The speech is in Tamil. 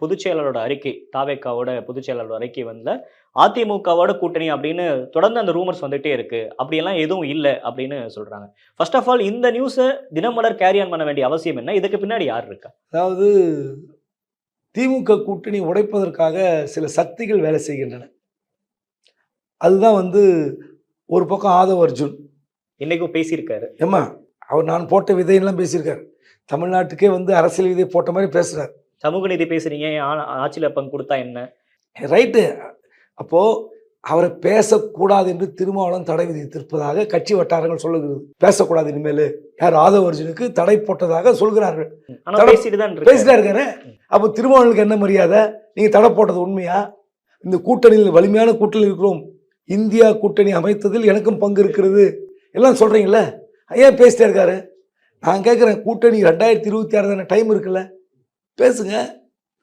பொதுச் செயலாளரோட அறிக்கை, தாவேக்காவோட பொதுச் செயலாளரோட அறிக்கை வந்து அதிமுகவோட கூட்டணி அப்படின்னு தொடர்ந்து அந்த ரூமர்ஸ் வந்துட்டே இருக்கு. அப்படியெல்லாம் எதுவும் இல்ல அப்படின்னு சொல்றாங்க. ஃபர்ஸ்ட் ஆஃப் ஆல் இந்த நியூஸ தினமலர் கேரி ஆன் பண்ண வேண்டிய அவசியம் என்ன? இதுக்கு பின்னாடி யார் இருக்கா? அதாவது திமுக கூட்டணி உடைப்பதற்காக சில சக்திகள் வேலை செய்கின்றன. அதுதான் ஒரு பக்கம் ஆதவ் அர்ஜுன் இன்னைக்கும் பேசியிருக்காரு. ஏம்மா அவர் நான் போட்ட விதையெல்லாம் பேசியிருக்காரு. தமிழ்நாட்டுக்கே அரசியல் விதை போட்ட மாதிரி பேசுகிறார். சமூக நீதி பேசுறீங்க, ஆட்சியில் பங்கு கொடுத்தா என்ன? ரைட்டு. அப்போது அவரை பேசக்கூடாது என்று திருமாவளவன் தடை விதித்திருப்பதாக கட்சி வட்டாரங்கள் சொல்லுகிறது. பேசக்கூடாது இனிமேல் யார் ஆதவ் அர்ஜுனுக்கு தடை போட்டதாக சொல்கிறார்கள். பேசிட்டா இருக்காரு. அப்போ திருமாவளவனுக்கு என்ன மரியாதை? நீங்கள் தடை போட்டது உண்மையா? இந்த கூட்டணியில் வலிமையான கூட்டணியில் இருக்கிறோம், இந்தியா கூட்டணி அமைத்ததில் எனக்கும் பங்கு இருக்கிறது எல்லாம் சொல்கிறீங்கள, ஏன் பேசிட்டே இருக்காரு? நான் கேட்குறேன், கூட்டணி 2026 தானே, டைம் இருக்குல்ல, பேசுங்க.